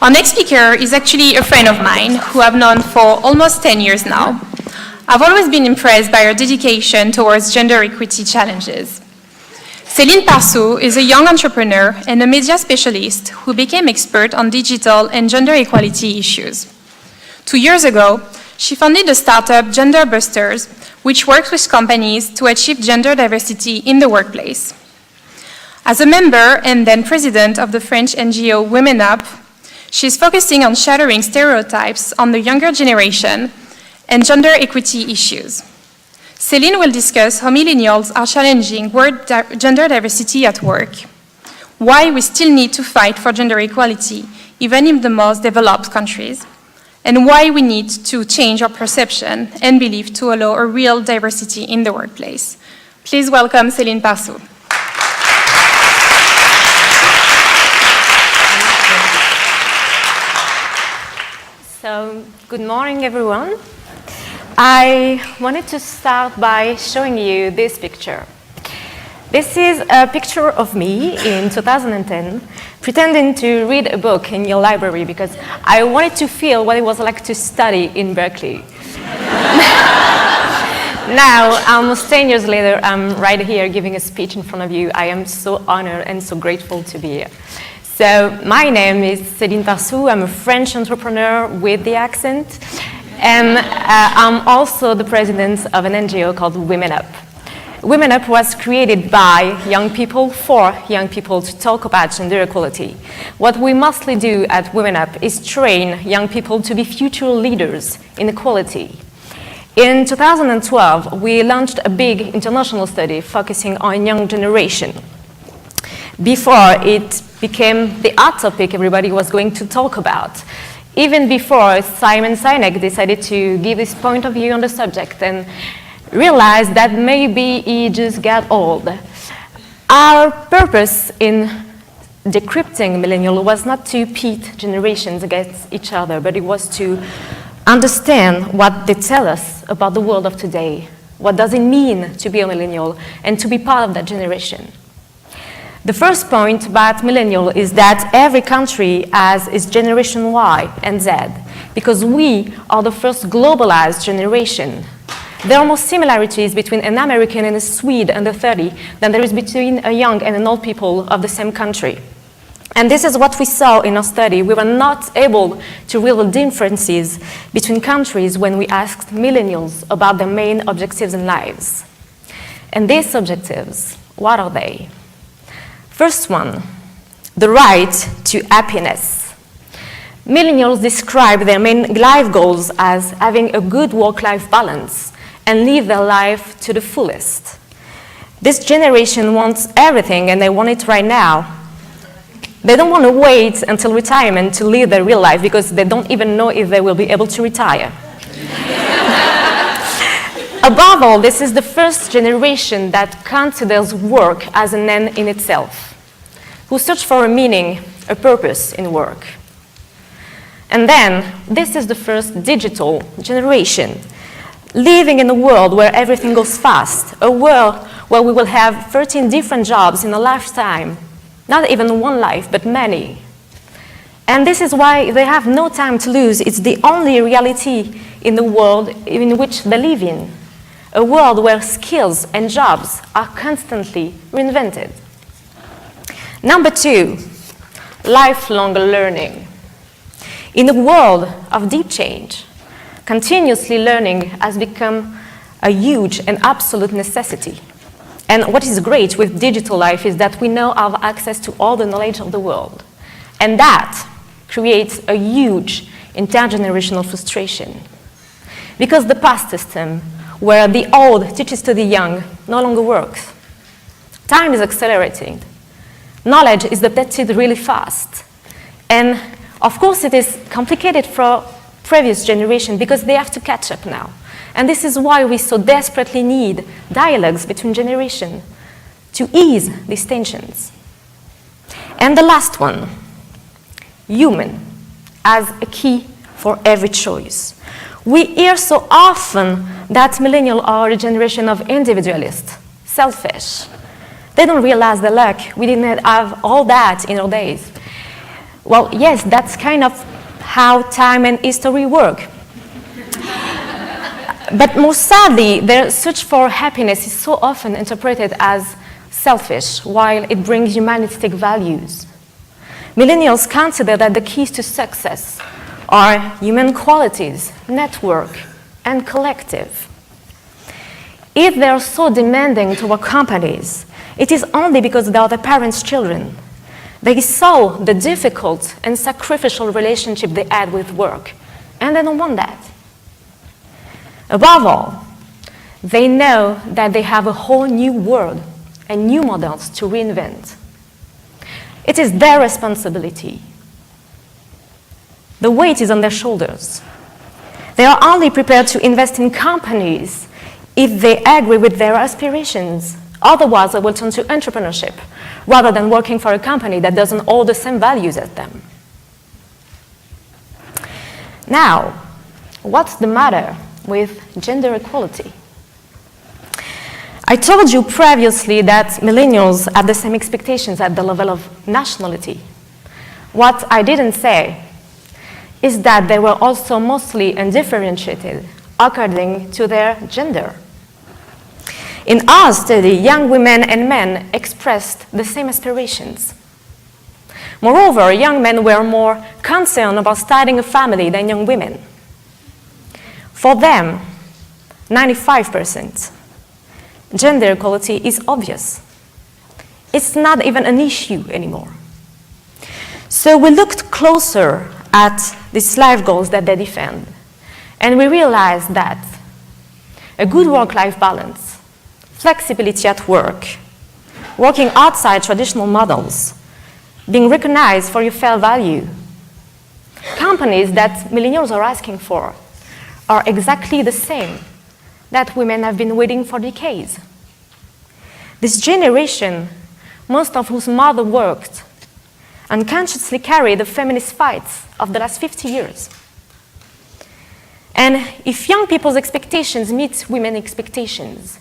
Our next speaker is actually a friend of mine who I've known for almost 10 years now. I've always been impressed by her dedication towards gender equity challenges. Céline Parsou is a young entrepreneur and a media specialist who became expert on digital and gender equality issues. 2 years ago, she founded the startup Gender Busters, which works with companies to achieve gender diversity in the workplace. As a member and then president of the French NGO Women Up, she's focusing on shattering stereotypes on the younger generation and gender equity issues. Céline will discuss how millennials are challenging gender diversity at work, why we still need to fight for gender equality, even in the most developed countries, and why we need to change our perception and belief to allow a real diversity in the workplace. Please welcome Céline Parsou. So, good morning, everyone. I wanted to start by showing you this picture. This is a picture of me in 2010, pretending to read a book in your library because I wanted to feel what it was like to study in Berkeley. Now, almost 10 years later, I'm right here giving a speech in front of you. I am so honored and so grateful to be here. So, my name is Céline Parsou. I'm a French entrepreneur with the accent. And I'm also the president of an NGO called Women Up. Women Up was created by young people for young people to talk about gender equality. What we mostly do at Women Up is train young people to be future leaders in equality. In 2012, we launched a big international study focusing on young generation. Before it became the hot topic everybody was going to talk about. Even before Simon Sinek decided to give his point of view on the subject and realized that maybe he just got old. Our purpose in decrypting millennial was not to pit generations against each other, but it was to understand what they tell us about the world of today. What does it mean to be a millennial and to be part of that generation? The first point about millennial is that every country has its generation Y and Z, because we are the first globalized generation. There are more similarities between an American and a Swede under 30 than there is between a young and an old people of the same country. And this is what we saw in our study. We were not able to reveal differences between countries when we asked millennials about their main objectives in lives. And these objectives, what are they? First one, the right to happiness. Millennials describe their main life goals as having a good work-life balance and live their life to the fullest. This generation wants everything and they want it right now. They don't want to wait until retirement to live their real life because they don't even know if they will be able to retire. Above all, this is the first generation that considers work as an end in itself, who search for a meaning, a purpose in work. And then, this is the first digital generation, living in a world where everything goes fast, a world where we will have 13 different jobs in a lifetime, not even one life, but many. And this is why they have no time to lose. It's the only reality in the world in which they live in. A world where skills and jobs are constantly reinvented. Number two, lifelong learning. In a world of deep change, continuously learning has become a huge and absolute necessity. And what is great with digital life is that we now have access to all the knowledge of the world. And that creates a huge intergenerational frustration. Because the past system, where the old teaches to the young, no longer works. Time is accelerating. Knowledge is adapted really fast. And of course it is complicated for previous generation because they have to catch up now. And this is why we so desperately need dialogues between generations to ease these tensions. And the last one, human, as a key for every choice. We hear so often that millennials are a generation of individualists, selfish. They don't realize the luck. We didn't have all that in our days. Well, yes, that's kind of how time and history work. But more sadly, their search for happiness is so often interpreted as selfish, while it brings humanistic values. Millennials consider that the keys to success are human qualities, network, and collective. If they are so demanding toward companies, it is only because they are the parents' children. They saw the difficult and sacrificial relationship they had with work, and they don't want that. Above all, they know that they have a whole new world and new models to reinvent. It is their responsibility. The weight is on their shoulders. They are only prepared to invest in companies if they agree with their aspirations. Otherwise, they will turn to entrepreneurship rather than working for a company that doesn't hold the same values as them. Now, what's the matter with gender equality? I told you previously that millennials have the same expectations at the level of nationality. What I didn't say is that they were also mostly undifferentiated according to their gender. In our study, young women and men expressed the same aspirations. Moreover, young men were more concerned about starting a family than young women. For them, 95%, gender equality is obvious. It's not even an issue anymore. So we looked closer at these life goals that they defend, and we realized that a good work-life balance, flexibility at work, working outside traditional models, being recognized for your fair value, companies that millennials are asking for are exactly the same that women have been waiting for decades. This generation, most of whose mother worked, unconsciously carried the feminist fights of the last 50 years. And if young people's expectations meet women's expectations,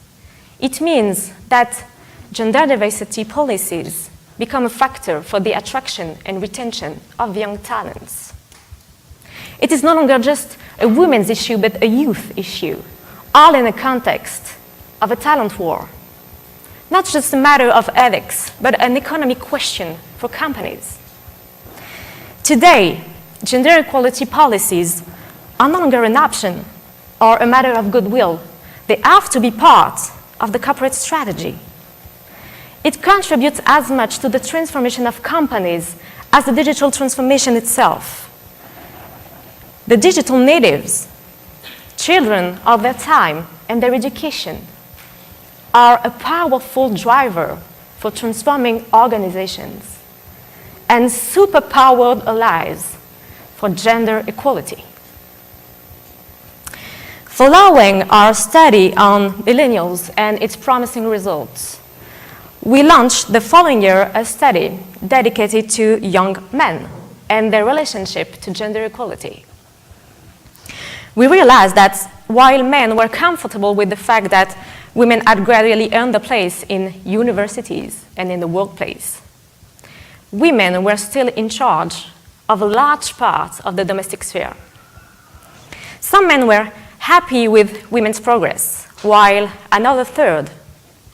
it means that gender diversity policies become a factor for the attraction and retention of young talents. It is no longer just a women's issue, but a youth issue, all in the context of a talent war. Not just a matter of ethics, but an economic question for companies. Today, gender equality policies are no longer an option or a matter of goodwill. They have to be part of the corporate strategy. It contributes as much to the transformation of companies as the digital transformation itself. The digital natives, children of their time and their education, are a powerful driver for transforming organizations and superpowered allies for gender equality. Following our study on millennials and its promising results, we launched the following year a study dedicated to young men and their relationship to gender equality. We realized that while men were comfortable with the fact that women had gradually earned a place in universities and in the workplace, women were still in charge of a large part of the domestic sphere. Some men were happy with women's progress, while another third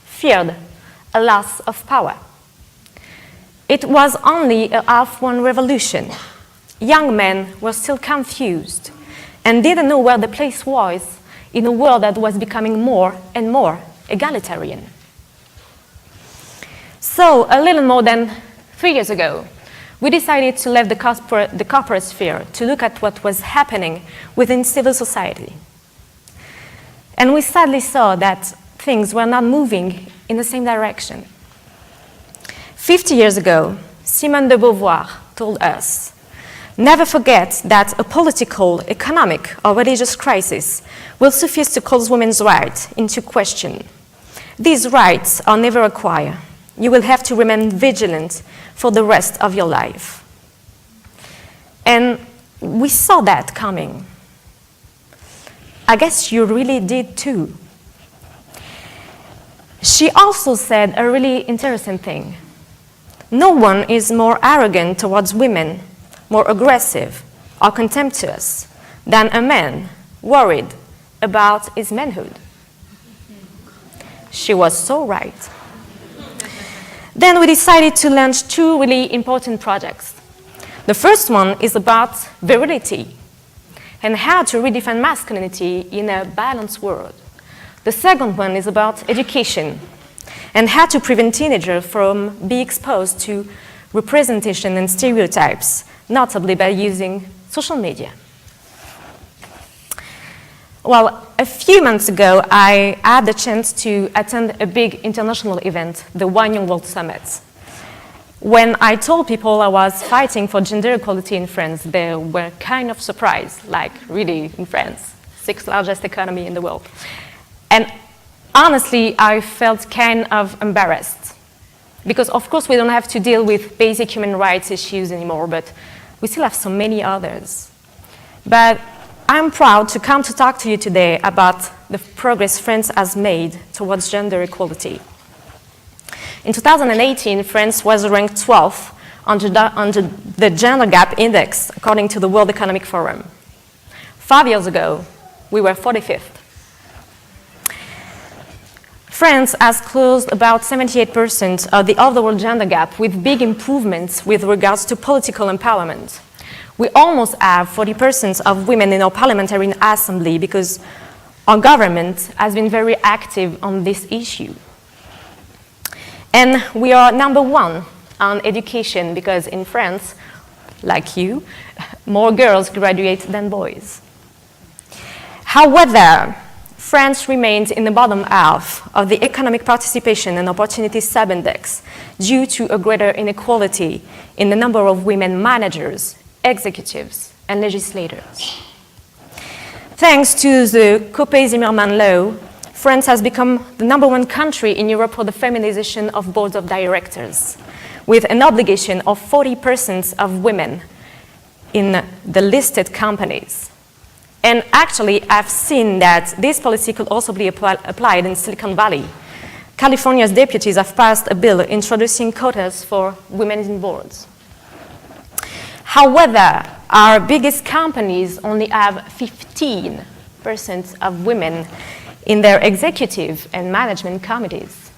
feared a loss of power. It was only a half-won revolution. Young men were still confused and didn't know where the place was in a world that was becoming more and more egalitarian. So, a little more than 3 years ago, we decided to leave the corporate sphere to look at what was happening within civil society. And we sadly saw that things were not moving in the same direction. 50 years ago, Simone de Beauvoir told us, "Never forget that a political, economic, or religious crisis will suffice to call women's rights into question. These rights are never acquired. You will have to remain vigilant for the rest of your life." And we saw that coming. I guess you really did too. She also said a really interesting thing. No one is more arrogant towards women more aggressive or contemptuous than a man worried about his manhood. She was so right. Then we decided to launch two really important projects. The first one is about virility and how to redefine masculinity in a balanced world. The second one is about education and how to prevent teenagers from being exposed to representation and stereotypes, notably by using social media. Well, a few months ago, I had the chance to attend a big international event, the One Young World Summit. When I told people I was fighting for gender equality in France, they were kind of surprised, like, really, in France, 6th largest economy in the world. And honestly, I felt kind of embarrassed. Because, of course, we don't have to deal with basic human rights issues anymore, but we still have so many others. But I'm proud to come to talk to you today about the progress France has made towards gender equality. In 2018, France was ranked 12th on the Gender Gap Index, according to the World Economic Forum. 5 years ago, we were 45th. France has closed about 78% of the overall gender gap with big improvements with regards to political empowerment. We almost have 40% of women in our parliamentary assembly because our government has been very active on this issue. And we are number one on education because in France, like you, more girls graduate than boys. However, France remains in the bottom half of the economic participation and opportunity sub-index due to a greater inequality in the number of women managers, executives, and legislators. Thanks to the Copé-Zimmermann law, France has become the #1 country in Europe for the feminization of boards of directors, with an obligation of 40% of women in the listed companies. And actually, I've seen that this policy could also be applied in Silicon Valley. California's deputies have passed a bill introducing quotas for women in boards. However, our biggest companies only have 15% of women in their executive and management committees.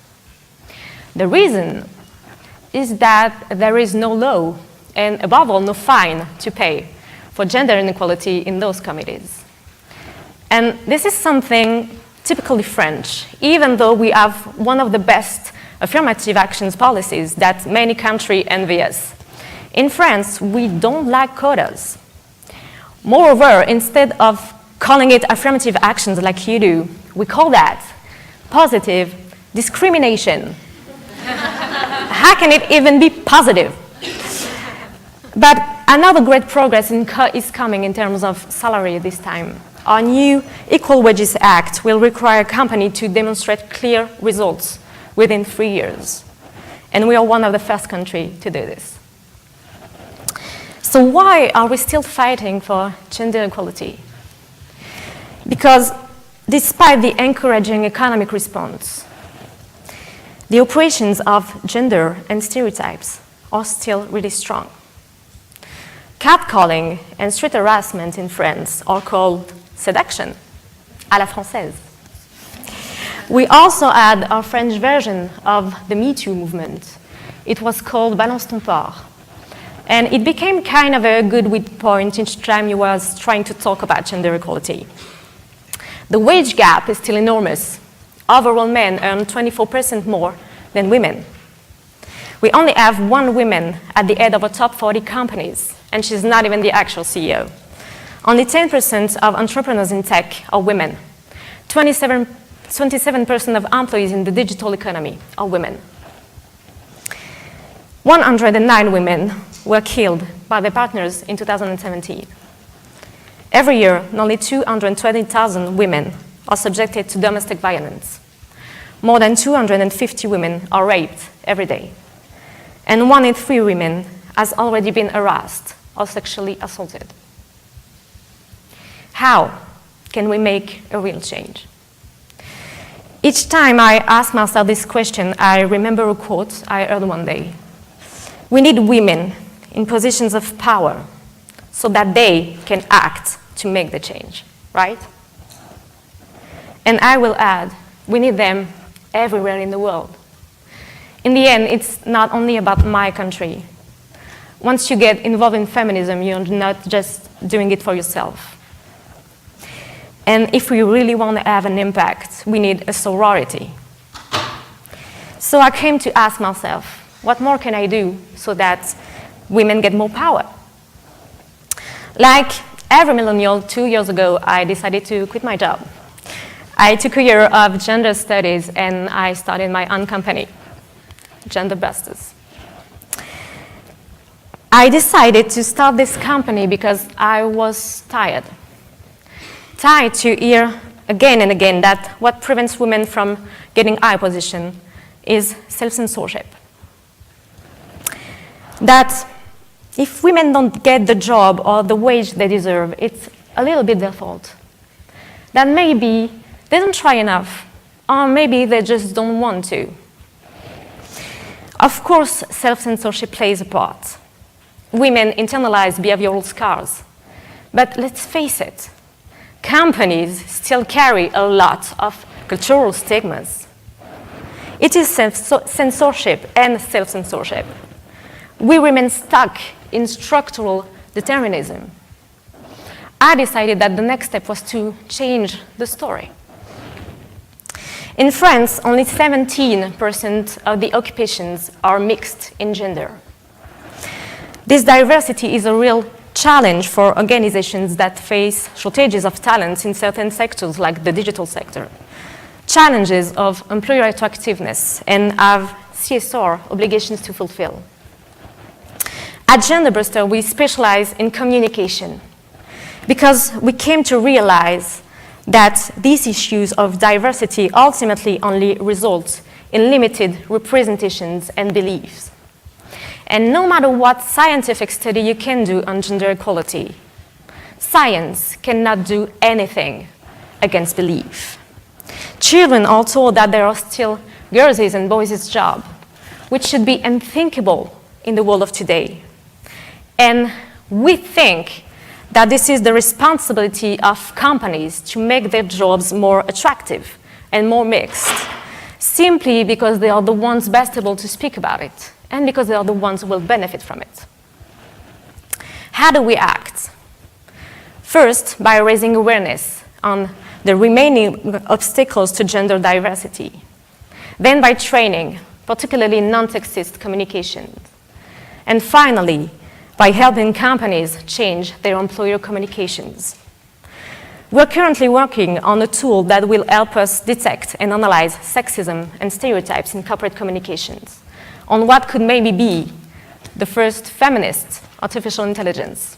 The reason is that there is no law and, above all, no fine to pay for gender inequality in those committees. And this is something typically French, even though we have one of the best affirmative actions policies that many countries envy us. In France, we don't like quotas. Moreover, instead of calling it affirmative actions like you do, we call that positive discrimination. How can it even be positive? But another great progress is coming in terms of salary this time. Our new Equal Wages Act will require a company to demonstrate clear results within 3 years. And we are one of the first countries to do this. So why are we still fighting for gender equality? Because despite the encouraging economic response, the operations of gender and stereotypes are still really strong. Catcalling and street harassment in France are called seduction, à la française. We also had our French version of the Me Too movement. It was called Balance ton porc. And it became kind of a good wit point each time you was trying to talk about gender equality. The wage gap is still enormous. Overall, men earn 24% more than women. We only have one woman at the head of our top 40 companies, and she's not even the actual CEO. Only 10% of entrepreneurs in tech are women. 27% of employees in the digital economy are women. 109 women were killed by their partners in 2017. Every year, nearly 220,000 women are subjected to domestic violence. More than 250 women are raped every day. And 1 in 3 women has already been harassed or sexually assaulted. How can we make a real change? Each time I ask myself this question, I remember a quote I heard one day. We need women in positions of power so that they can act to make the change, right? And I will add, we need them everywhere in the world. In the end, it's not only about my country. Once you get involved in feminism, you're not just doing it for yourself. And if we really want to have an impact, we need a sorority. So I came to ask myself, what more can I do so that women get more power? Like every millennial, 2 years ago, I decided to quit my job. I took a year of gender studies and I started my own company, Gender Busters. I decided to start this company because I was tired. Tired to hear again and again that what prevents women from getting high position is self-censorship. That if women don't get the job or the wage they deserve, it's a little bit their fault. That maybe they don't try enough, or maybe they just don't want to. Of course, self-censorship plays a part. Women internalize behavioral scars. But let's face it, companies still carry a lot of cultural stigmas. It is censorship and self-censorship. We remain stuck in structural determinism. I decided that the next step was to change the story. In France, only 17% of the occupations are mixed in gender. This diversity is a real challenge for organizations that face shortages of talent in certain sectors, like the digital sector, challenges of employer attractiveness, and have CSR obligations to fulfill. At Gender Buster, we specialize in communication because we came to realize that these issues of diversity ultimately only result in limited representations and beliefs. And no matter what scientific study you can do on gender equality, science cannot do anything against belief. Children are told that there are still girls' and boys' jobs, which should be unthinkable in the world of today. And we think that this is the responsibility of companies to make their jobs more attractive and more mixed, simply because they are the ones best able to speak about it, and because they are the ones who will benefit from it. How do we act? First, by raising awareness on the remaining obstacles to gender diversity. Then by training, particularly non-sexist communication. And finally, by helping companies change their employer communications. We're currently working on a tool that will help us detect and analyze sexism and stereotypes in corporate communications, on what could maybe be the first feminist artificial intelligence.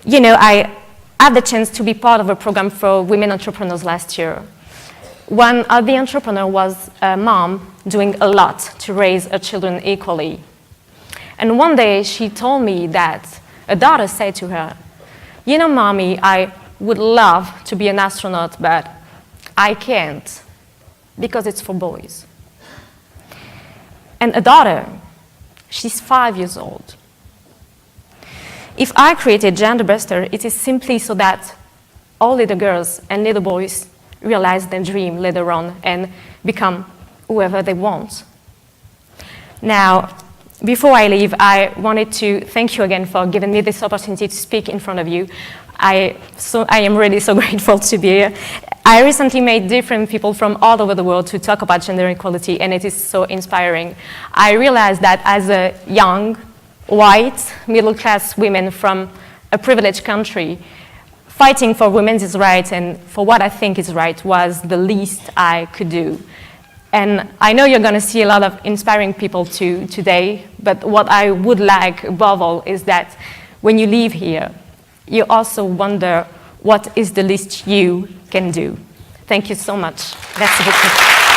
You know, I had the chance to be part of a program for women entrepreneurs last year. One of the entrepreneurs was a mom doing a lot to raise her children equally. And one day she told me that a daughter said to her, "You know, Mommy, I would love to be an astronaut, but I can't because it's for boys." And a daughter, she's 5 years old. If I created Gender Buster, it is simply so that all little girls and little boys realize their dream later on and become whoever they want. Now, before I leave, I wanted to thank you again for giving me this opportunity to speak in front of you. I am really so grateful to be here. I recently met different people from all over the world to talk about gender equality, and it is so inspiring. I realized that as a young, white, middle-class woman from a privileged country, fighting for women's rights and for what I think is right was the least I could do. And I know you're going to see a lot of inspiring people today, but what I would like above all is that when you leave here, you also wonder what is the least you can do. Thank you so much. Merci beaucoup.